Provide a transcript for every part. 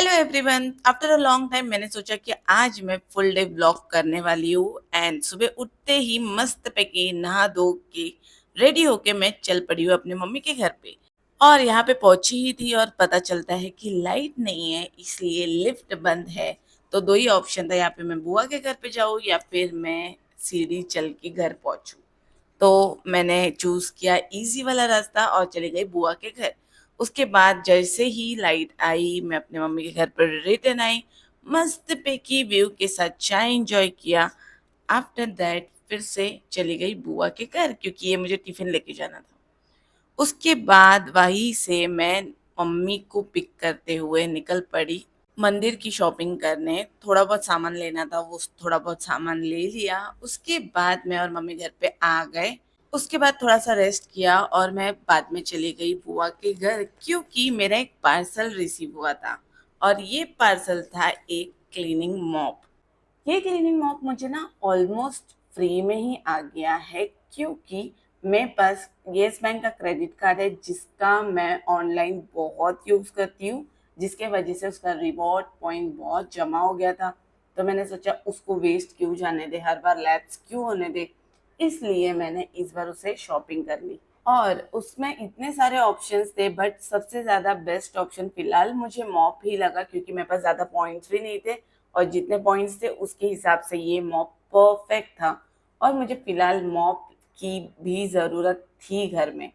Hello everyone, after a long time मैंने सोचा कि आज मैं फुल डे व्लॉग करने वाली हूँ। एंड सुबह उठते ही मस्त पैकी नहा धो के रेडी होके मैं चल पड़ी हूँ अपने मम्मी के घर पे। और यहाँ पे पहुंची ही थी और पता चलता है कि लाइट नहीं है, इसलिए लिफ्ट बंद है। तो दो ही ऑप्शन था, यहाँ पे मैं बुआ के घर पे जाऊँ या फिर मैं सीढ़ी चल के घर पहुंचूँ। तो मैंने चूज किया इजी वाला रास्ता और चली गई बुआ के घर। उसके बाद जैसे ही लाइट आई, मैं अपने मम्मी के घर पर रिटर्न आई। मस्त पैकी व्यू के साथ चाय एंजॉय किया। आफ्टर दैट फिर से चली गई बुआ के घर, क्योंकि ये मुझे टिफिन लेके जाना था। उसके बाद वहीं से मैं मम्मी को पिक करते हुए निकल पड़ी मंदिर की शॉपिंग करने। थोड़ा बहुत सामान लेना था, वो थोड़ा बहुत सामान ले लिया। उसके बाद मैं और मम्मी घर पे आ गए। उसके बाद थोड़ा सा रेस्ट किया और मैं बाद में चली गई बुआ के घर, क्योंकि मेरा एक पार्सल रिसीव हुआ था। और ये पार्सल था एक क्लीनिंग मॉप। ये क्लीनिंग मॉप मुझे ना ऑलमोस्ट फ्री में ही आ गया है, क्योंकि मेरे पास येस बैंक का क्रेडिट कार्ड है, जिसका मैं ऑनलाइन बहुत यूज़ करती हूँ, जिसके वजह से उसका रिवॉर्ड पॉइंट बहुत जमा हो गया था। तो मैंने सोचा उसको वेस्ट क्यों जाने दे, हर बार लैप्स क्यों होने दे। इसलिए मैंने इस बार उसे शॉपिंग कर ली। और उसमें इतने सारे ऑप्शंस थे, बट सबसे ज़्यादा बेस्ट ऑप्शन फिलहाल मुझे मॉप ही लगा, क्योंकि मेरे पास ज़्यादा पॉइंट्स भी नहीं थे। और जितने पॉइंट्स थे उसके हिसाब से ये मॉप परफेक्ट था। और मुझे फिलहाल मॉप की भी ज़रूरत थी घर में।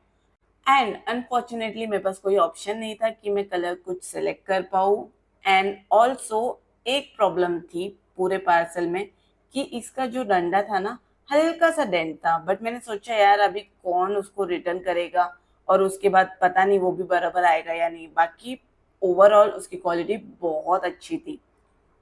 एंड अनफॉर्चुनेटली मेरे पास कोई ऑप्शन नहीं था कि मैं कलर कुछ सेलेक्ट कर पाऊँ। एंड ऑल्सो एक प्रॉब्लम थी पूरे पार्सल में, कि इसका जो डंडा था ना, हल्का सा डेंट था। बट मैंने सोचा यार अभी कौन उसको रिटर्न करेगा, और उसके बाद पता नहीं वो भी बराबर आएगा या नहीं। बाकी ओवरऑल उसकी क्वालिटी बहुत अच्छी थी।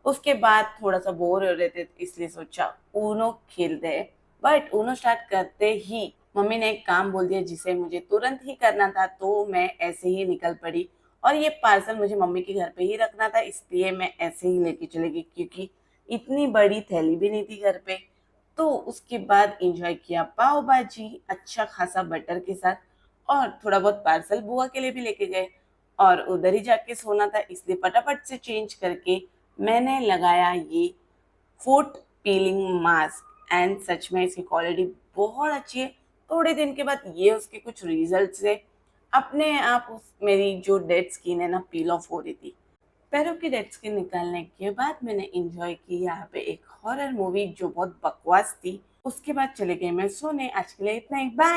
उसके बाद थोड़ा सा बोर हो रहे थे, इसलिए सोचा ऊनो खेलते हैं। बट ऊनो स्टार्ट करते ही मम्मी ने एक काम बोल दिया जिसे मुझे तुरंत ही करना था, तो मैं ऐसे ही निकल पड़ी। और ये पार्सल मुझे मम्मी के घर पे ही रखना था, इसलिए मैं ऐसे ही लेके चली गई, क्योंकि इतनी बड़ी थैली भी नहीं थी घर पे। तो उसके बाद एंजॉय किया पाव भाजी अच्छा खासा बटर के साथ। और थोड़ा बहुत पार्सल बुआ के लिए भी लेके गए। और उधर ही जाके सोना था, इसलिए फटाफट से चेंज करके मैंने लगाया ये foot piling mask. And such में इसकी क्वालिटी बहुत अच्छी है। थोड़े दिन के बाद ये उसके कुछ रिजल्ट से अपने आप मेरी जो डेड स्किन है ना, पील ऑफ हो रही थी। पैरों की डेड स्किन निकालने के बाद मैंने एंजॉय की यहाँ पे एक हॉरर मूवी जो बहुत बकवास थी। उसके बाद चले गए मैं सोने। आज के लिए इतना ही, बाय।